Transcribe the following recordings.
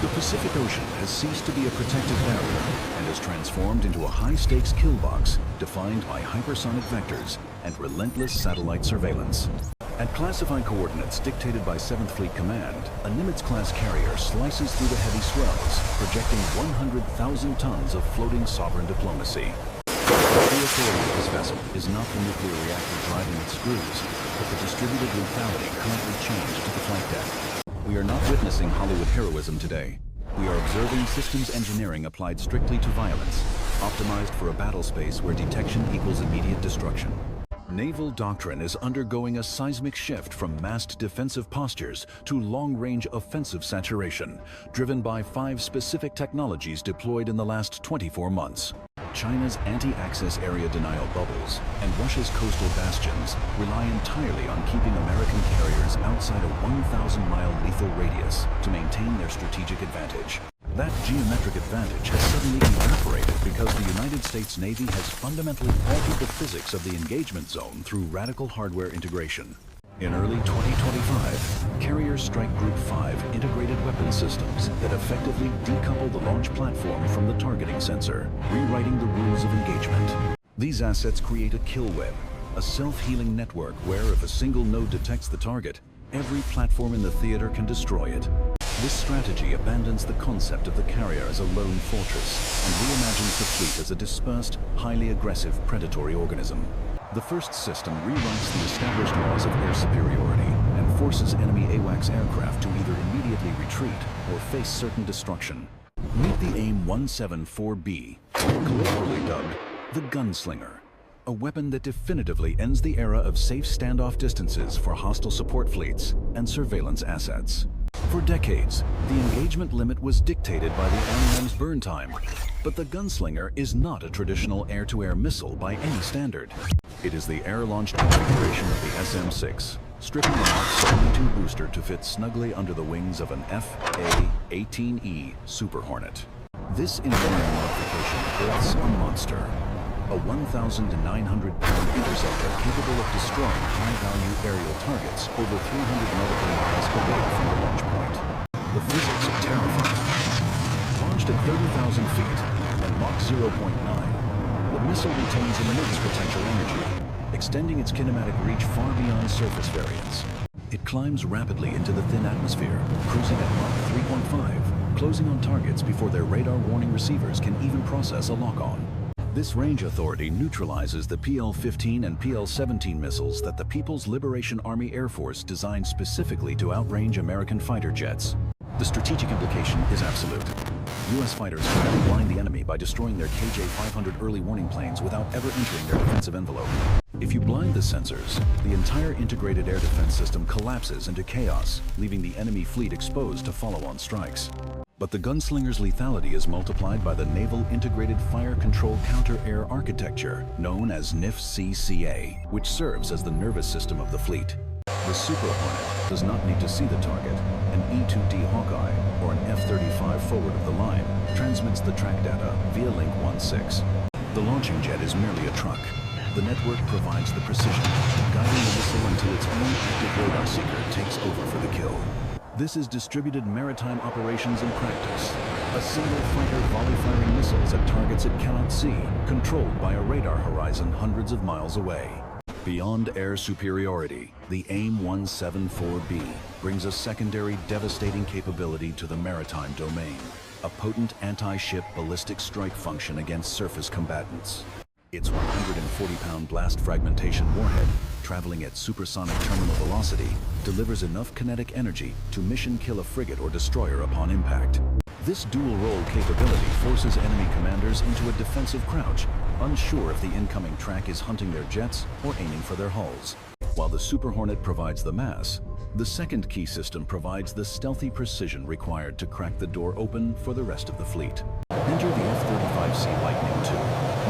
The Pacific Ocean has ceased to be a protective barrier and has transformed into a high-stakes kill box defined by hypersonic vectors and relentless satellite surveillance. At classified coordinates dictated by 7th Fleet Command, a Nimitz-class carrier slices through the heavy swells, projecting 100,000 tons of floating sovereign diplomacy. The authority of this vessel is not the nuclear reactor driving its screws, but the distributed lethality currently chained to the flight deck. We are not witnessing Hollywood heroism today. We are observing systems engineering applied strictly to violence, optimized for a battle space where detection equals immediate destruction. Naval doctrine is undergoing a seismic shift from massed defensive postures to long-range offensive saturation, driven by 5 specific technologies deployed in the last 24 months. China's anti-access area denial bubbles and Russia's coastal bastions rely entirely on keeping American carriers outside a 1,000-mile lethal radius to maintain their strategic advantage. That geometric advantage has suddenly evaporated because the United States Navy has fundamentally altered the physics of the engagement zone through radical hardware integration. In early 2025, Carrier Strike Group 5 integrated weapon systems that effectively decouple the launch platform from the targeting sensor, rewriting the rules of engagement. These assets create a kill web, a self-healing network where if a single node detects the target, every platform in the theater can destroy it. This strategy abandons the concept of the carrier as a lone fortress and reimagines the fleet as a dispersed, highly aggressive predatory organism. The first system rewrites the established laws of air superiority and forces enemy AWACS aircraft to either immediately retreat or face certain destruction. Meet the AIM-174B, colloquially dubbed the Gunslinger, a weapon that definitively ends the era of safe standoff distances for hostile support fleets and surveillance assets. For decades, the engagement limit was dictated by the NLM's burn time, but the Gunslinger is not a traditional air-to-air missile by any standard. It is the air-launched configuration of the SM-6, stripping the Mark 72 booster to fit snugly under the wings of an FA-18E Super Hornet. This engineering modification births a monster, a 1,900-pound interceptor capable of destroying high-value aerial targets over 300 nautical miles away from the launch point. The physics are terrifying. Launched at 30,000 feet and Mach 0.9, the missile retains immense potential energy, extending its kinematic reach far beyond surface variance. It climbs rapidly into the thin atmosphere, cruising at Mach 3.5, closing on targets before their radar warning receivers can even process a lock-on. This range authority neutralizes the PL-15 and PL-17 missiles that the People's Liberation Army Air Force designed specifically to outrange American fighter jets. The strategic implication is absolute. U.S. fighters can blind the enemy by destroying their KJ-500 early warning planes without ever entering their defensive envelope. If you blind the sensors, the entire integrated air defense system collapses into chaos, leaving the enemy fleet exposed to follow-on strikes. But the Gunslinger's lethality is multiplied by the Naval Integrated Fire Control Counter-Air Architecture, known as NIF-CCA, which serves as the nervous system of the fleet. The Super Hornet does not need to see the target. An E-2D Hawkeye, or an F-35 forward of the line, transmits the track data via Link 1.6. The launching jet is merely a truck. The network provides the precision, guiding the missile until its own active radar seeker takes over for the kill. This is distributed maritime operations in practice. A single fighter volley-firing missiles at targets it cannot see, controlled by a radar horizon hundreds of miles away. Beyond air superiority, the AIM-174B brings a secondary devastating capability to the maritime domain, a potent anti-ship ballistic strike function against surface combatants. Its 140-pound blast fragmentation warhead, traveling at supersonic terminal velocity, delivers enough kinetic energy to mission kill a frigate or destroyer upon impact. This dual-role capability forces enemy commanders into a defensive crouch, unsure if the incoming track is hunting their jets or aiming for their hulls. While the Super Hornet provides the mass, the second key system provides the stealthy precision required to crack the door open for the rest of the fleet. Enter the F-35C Lightning II,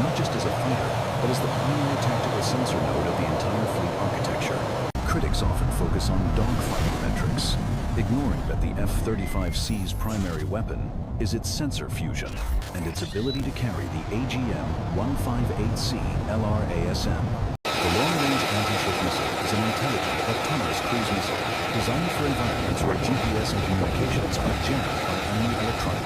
not just as a fighter, but as the primary tactical sensor node of the entire fleet architecture. Critics often focus on dogfighting metrics, ignoring that the F-35C's primary weapon is its sensor fusion and its ability to carry the AGM-158C LRASM. The long-range anti-ship missile is an intelligent, autonomous cruise missile designed for environments where GPS and communications are jammed by enemy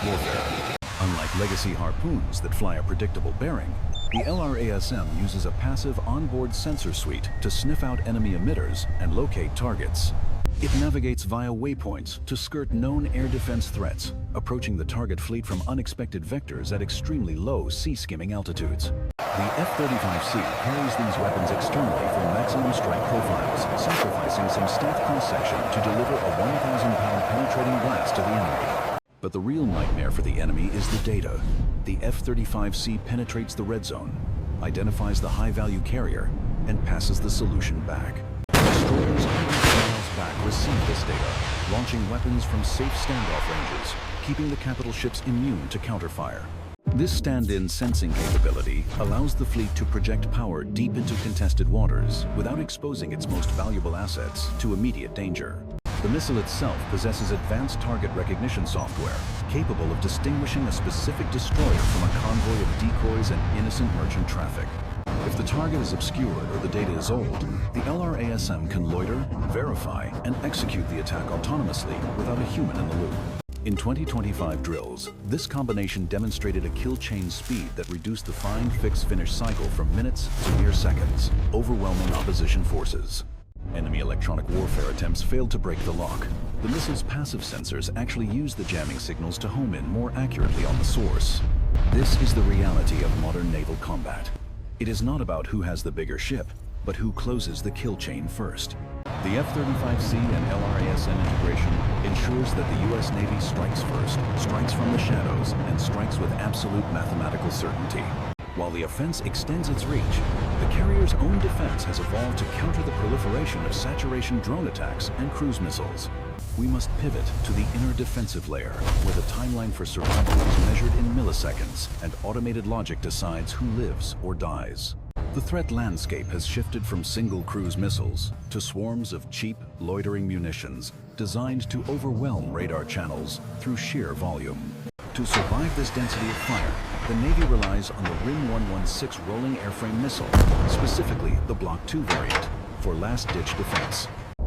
electronic warfare. Unlike legacy harpoons that fly a predictable bearing, the LRASM uses a passive onboard sensor suite to sniff out enemy emitters and locate targets. It navigates via waypoints to skirt known air defense threats, approaching the target fleet from unexpected vectors at extremely low sea-skimming altitudes. The F-35C carries these weapons externally for maximum strike profiles, sacrificing some staff cross-section to deliver a 1,000-pound penetrating blast to the enemy. But the real nightmare for the enemy is the data. The F-35C penetrates the red zone, identifies the high-value carrier, and passes the solution back. Destroyers hundreds of miles back receive this data, launching weapons from safe standoff ranges, keeping the capital ships immune to counterfire. This stand-in sensing capability allows the fleet to project power deep into contested waters without exposing its most valuable assets to immediate danger. The missile itself possesses advanced target recognition software, capable of distinguishing a specific destroyer from a convoy of decoys and innocent merchant traffic. If the target is obscured or the data is old, the LRASM can loiter, verify, and execute the attack autonomously without a human in the loop. In 2025 drills, this combination demonstrated a kill chain speed that reduced the find, fix, finish cycle from minutes to mere seconds, overwhelming opposition forces. Enemy electronic warfare attempts failed to break the lock. The missile's passive sensors actually use the jamming signals to home in more accurately on the source. This is the reality of modern naval combat. It is not about who has the bigger ship, but who closes the kill chain first. The F-35C and LRASM integration ensures that the U.S. Navy strikes first, strikes from the shadows, and strikes with absolute mathematical certainty. While the offense extends its reach, the carrier's own defense has evolved to counter the proliferation of saturation drone attacks and cruise missiles. We must pivot to the inner defensive layer, where the timeline for survival is measured in milliseconds, and automated logic decides who lives or dies. The threat landscape has shifted from single cruise missiles to swarms of cheap, loitering munitions designed to overwhelm radar channels through sheer volume. To survive this density of fire, the Navy relies on the RIM 116 rolling airframe missile, specifically the Block 2 variant, for last-ditch defense.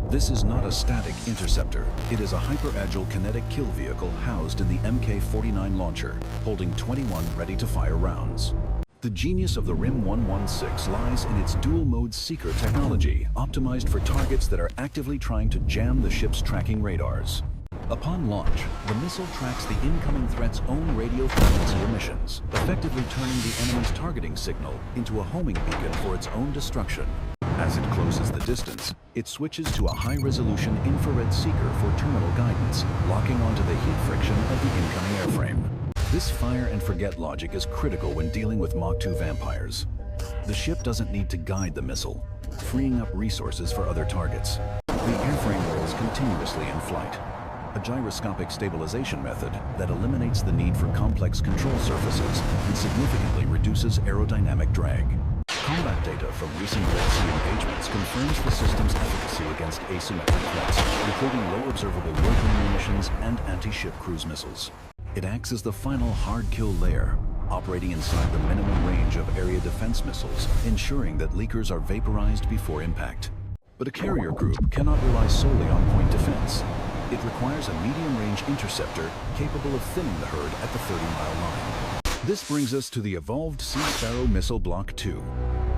This is not a static interceptor. It is a hyper-agile kinetic kill vehicle housed in the Mk-49 launcher, holding 21 ready-to-fire rounds. The genius of the RIM 116 lies in its dual-mode seeker technology, optimized for targets that are actively trying to jam the ship's tracking radars. Upon launch, the missile tracks the incoming threat's own radio frequency emissions, effectively turning the enemy's targeting signal into a homing beacon for its own destruction. As it closes the distance, it switches to a high-resolution infrared seeker for terminal guidance, locking onto the heat friction of the incoming airframe. This fire-and-forget logic is critical when dealing with Mach 2 vampires. The ship doesn't need to guide the missile, freeing up resources for other targets. The airframe rolls continuously in flight, a gyroscopic stabilization method that eliminates the need for complex control surfaces and significantly reduces aerodynamic drag. Combat data from recent Red Sea engagements confirms the system's efficacy against asymmetric threats, including low observable loitering munitions and anti-ship cruise missiles. It acts as the final hard-kill layer, operating inside the minimum range of area defense missiles, ensuring that leakers are vaporized before impact. But a carrier group cannot rely solely on point defense. It requires a medium-range interceptor capable of thinning the herd at the 30-mile line. This brings us to the evolved Sparrow Missile Block 2,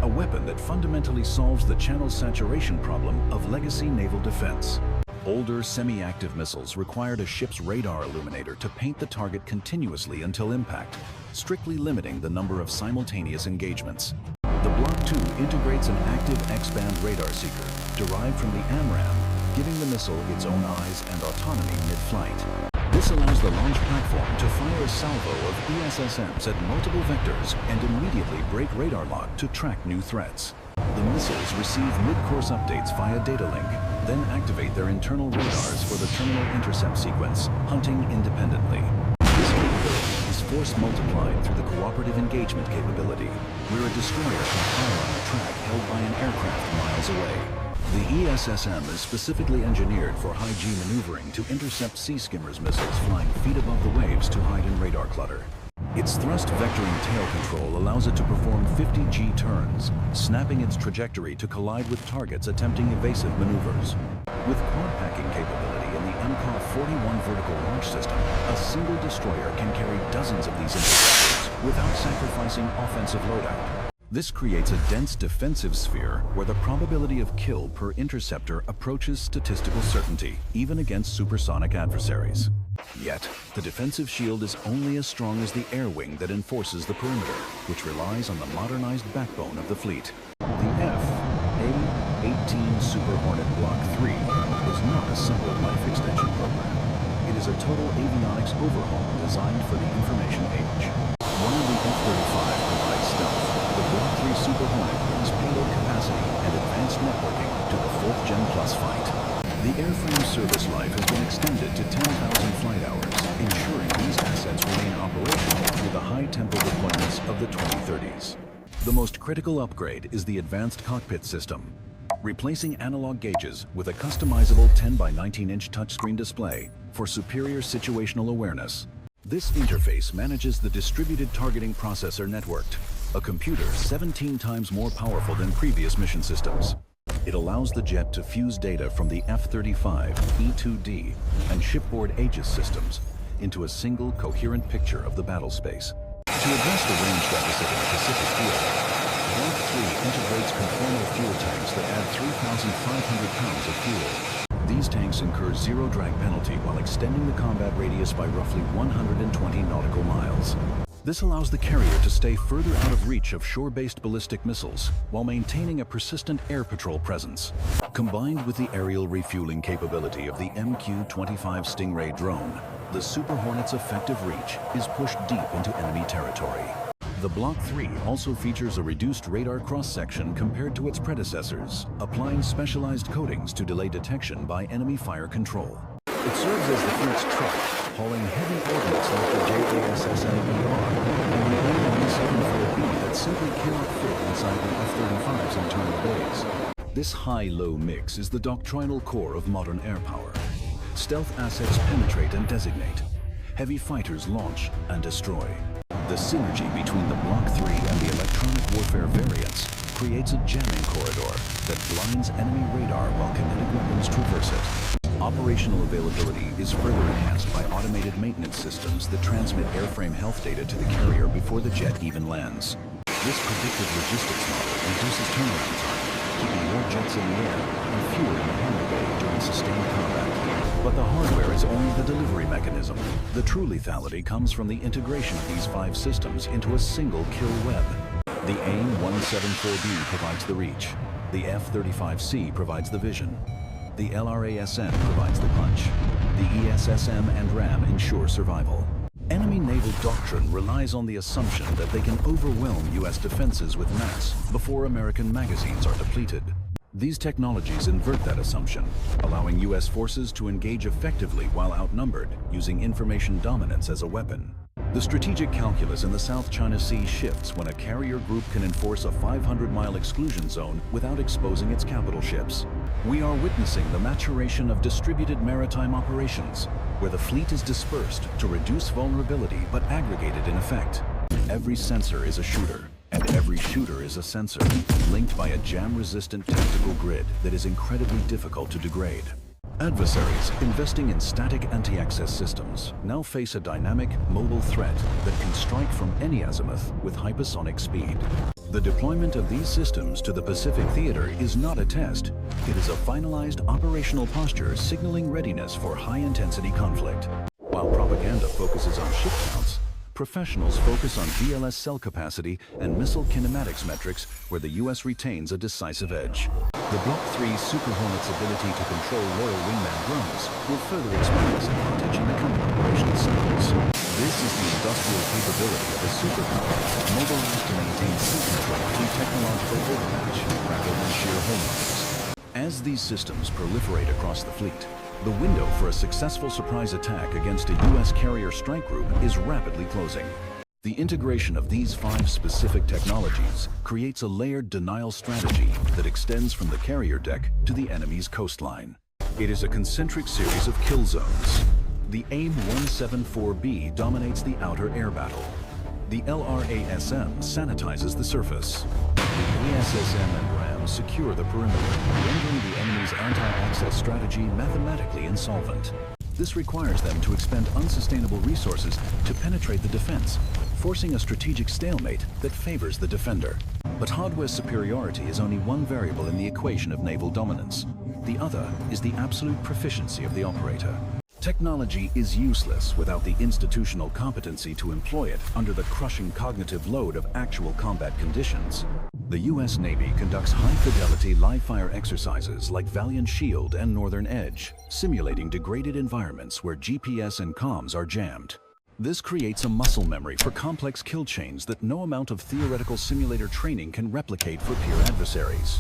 a weapon that fundamentally solves the channel saturation problem of legacy naval defense. Older semi-active missiles required a ship's radar illuminator to paint the target continuously until impact, strictly limiting the number of simultaneous engagements. The Block 2 integrates an active X-band radar seeker derived from the AMRAAM, giving the missile its own eyes and autonomy mid-flight. This allows the launch platform to fire a salvo of ESSMs at multiple vectors and immediately break radar lock to track new threats. The missiles receive mid-course updates via data link, then activate their internal radars for the terminal intercept sequence, hunting independently. This capability is force multiplied through the cooperative engagement capability, where a destroyer can fire on a track held by an aircraft miles away. The ESSM is specifically engineered for high-G maneuvering to intercept sea skimmers missiles flying feet above the waves to hide in radar clutter. Its thrust vectoring tail control allows it to perform 50 G turns, snapping its trajectory to collide with targets attempting evasive maneuvers. With quad packing capability in the MCOV 41 vertical launch system, a single destroyer can carry dozens of these interceptors without sacrificing offensive loadout. This creates a dense defensive sphere where the probability of kill per interceptor approaches statistical certainty, even against supersonic adversaries. Yet, the defensive shield is only as strong as the air wing that enforces the perimeter, which relies on the modernized backbone of the fleet. The F-A-18 Super Hornet Block 3 is not a simple life extension program. It is a total avionics overhaul designed for the information age. While the F-35 provides stealth, the Block 3 Super Hornet brings payload capacity and advanced networking to the 4th Gen Plus fight. The airframe service life has been extended to 10,000 flight hours, ensuring these assets remain operational through the high-tempo deployments of the 2030s. The most critical upgrade is the advanced cockpit system. Replacing analog gauges with a customizable 10 by 19-inch touchscreen display for superior situational awareness. This interface manages the distributed targeting processor networked, a computer 17 times more powerful than previous mission systems. It allows the jet to fuse data from the F-35, E-2D, and shipboard Aegis systems into a single coherent picture of the battle space. To address the range deficit in the Pacific field, Block 3 integrates conformal fuel tanks that add 3,500 pounds of fuel. These tanks incur zero drag penalty while extending the combat radius by roughly 120 nautical miles. This allows the carrier to stay further out of reach of shore-based ballistic missiles while maintaining a persistent air patrol presence. Combined with the aerial refueling capability of the MQ-25 Stingray drone, the Super Hornet's effective reach is pushed deep into enemy territory. The Block 3 also features a reduced radar cross-section compared to its predecessors, applying specialized coatings to delay detection by enemy fire control. It serves as the fleet's truck, hauling heavy ordnance like the JASSM-ER and the A-174B that simply cannot fit inside the F-35's internal bays. This high-low mix is the doctrinal core of modern air power. Stealth assets penetrate and designate. Heavy fighters launch and destroy. The synergy between the Block 3 and the electronic warfare variants creates a jamming corridor that blinds enemy radar while kinetic weapons traverse it. Operational availability is further enhanced by automated maintenance systems that transmit airframe health data to the carrier before the jet even lands. This predictive logistics model reduces turnaround time, keeping more jets in the air and fewer in the hangar bay during sustained combat. But the hardware is only the delivery mechanism. The true lethality comes from the integration of these 5 systems into a single kill web. The AIM-174B provides the reach. The F-35C provides the vision. The LRASM provides the punch. The ESSM and RAM ensure survival. Enemy naval doctrine relies on the assumption that they can overwhelm U.S. defenses with mass before American magazines are depleted. These technologies invert that assumption, allowing U.S. forces to engage effectively while outnumbered, using information dominance as a weapon. The strategic calculus in the South China Sea shifts when a carrier group can enforce a 500-mile exclusion zone without exposing its capital ships. We are witnessing the maturation of distributed maritime operations, where the fleet is dispersed to reduce vulnerability but aggregated in effect. Every sensor is a shooter, and every shooter is a sensor, linked by a jam-resistant tactical grid that is incredibly difficult to degrade. Adversaries investing in static anti-access systems now face a dynamic, mobile threat that can strike from any azimuth with hypersonic speed. The deployment of these systems to the Pacific theater is not a test. It is a finalized operational posture signaling readiness for high-intensity conflict. While propaganda focuses on ship counts, professionals focus on VLS cell capacity and missile kinematics metrics where the U.S. retains a decisive edge. The Block 3 Super Hornet's ability to control loyal wingman drones will further expand this advantage in the coming operational cycles. This is the industrial capability of a superpower, mobilized to maintain sea control through technological overmatch rather than sheer homelands. As these systems proliferate across the fleet, the window for a successful surprise attack against a U.S. carrier strike group is rapidly closing. The integration of these 5 specific technologies creates a layered denial strategy that extends from the carrier deck to the enemy's coastline. It is a concentric series of kill zones. The AIM-174B dominates the outer air battle. The LRASM sanitizes the surface. The ESSM and RAM secure the perimeter, rendering the enemy's anti-access strategy mathematically insolvent. This requires them to expend unsustainable resources to penetrate the defense, forcing a strategic stalemate that favors the defender. But hardware superiority is only one variable in the equation of naval dominance. The other is the absolute proficiency of the operator. Technology is useless without the institutional competency to employ it under the crushing cognitive load of actual combat conditions. The U.S. Navy conducts high-fidelity live-fire exercises like Valiant Shield and Northern Edge, simulating degraded environments where GPS and comms are jammed. This creates a muscle memory for complex kill chains that no amount of theoretical simulator training can replicate for peer adversaries.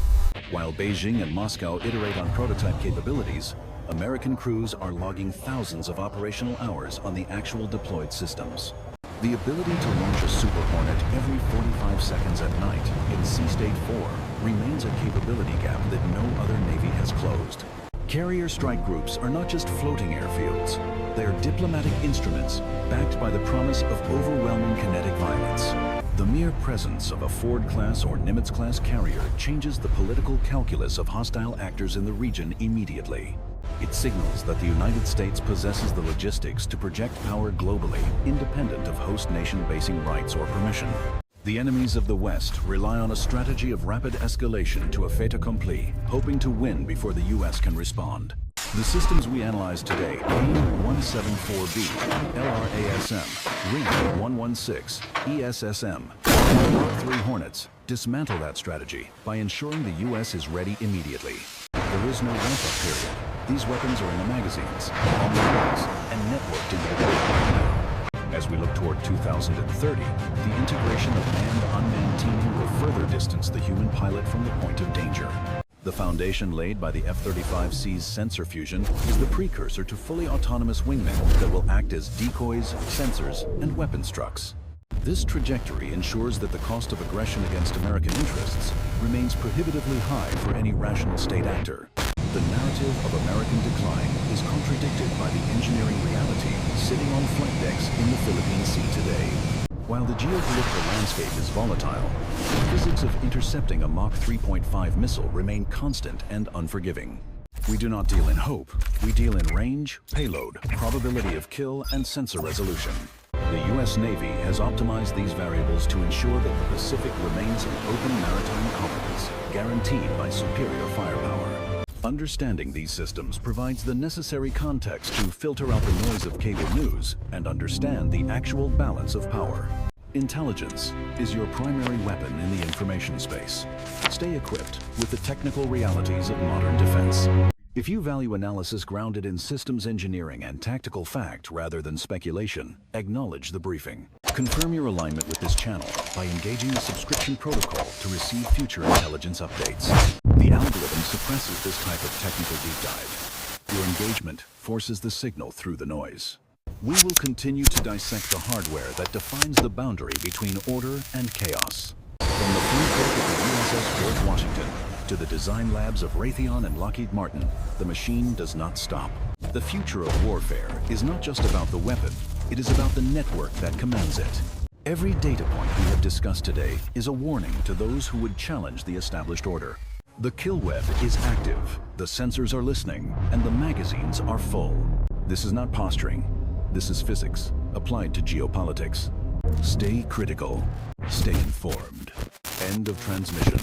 While Beijing and Moscow iterate on prototype capabilities, American crews are logging thousands of operational hours on the actual deployed systems. The ability to launch a Super Hornet every 45 seconds at night in Sea State 4 remains a capability gap that no other Navy has closed. Carrier strike groups are not just floating airfields. They are diplomatic instruments backed by the promise of overwhelming kinetic violence. The mere presence of a Ford-class or Nimitz-class carrier changes the political calculus of hostile actors in the region immediately. It signals that the United States possesses the logistics to project power globally, independent of host nation basing rights or permission. The enemies of the West rely on a strategy of rapid escalation to a fait accompli, hoping to win before the U.S. can respond. The systems we analyze today, AIM-174B, LRASM, RING-116, ESSM, and Block 3 Hornets, dismantle that strategy by ensuring the U.S. is ready immediately. There is no ramp-up period. These weapons are in the magazines, on the walls, and networked into the grid. As we look toward 2030, the integration of manned-unmanned teaming will further distance the human pilot from the point of danger. The foundation laid by the F-35C's sensor fusion is the precursor to fully autonomous wingmen that will act as decoys, sensors, and weapons trucks. This trajectory ensures that the cost of aggression against American interests remains prohibitively high for any rational state actor. The narrative of American decline is contradicted by the engineering reality sitting on flight decks in the Philippine Sea today. While the geopolitical landscape is volatile, the physics of intercepting a Mach 3.5 missile remain constant and unforgiving. We do not deal in hope, we deal in range, payload, probability of kill, and sensor resolution. The U.S. Navy has optimized these variables to ensure that the Pacific remains an open maritime competence, guaranteed by superior firepower. Understanding these systems provides the necessary context to filter out the noise of cable news and understand the actual balance of power. Intelligence is your primary weapon in the information space. Stay equipped with the technical realities of modern defense. If you value analysis grounded in systems engineering and tactical fact rather than speculation, acknowledge the briefing. Confirm your alignment with this channel by engaging the subscription protocol to receive future intelligence updates. The algorithm suppresses this type of technical deep dive. Your engagement forces the signal through the noise. We will continue to dissect the hardware that defines the boundary between order and chaos. From the free deck of the USS George Washington to the design labs of Raytheon and Lockheed Martin, the machine does not stop. The future of warfare is not just about the weapon, it is about the network that commands it. Every data point we have discussed today is a warning to those who would challenge the established order. The kill web is active, the sensors are listening, and the magazines are full. This is not posturing. This is physics, applied to geopolitics. Stay critical. Stay informed. End of transmission.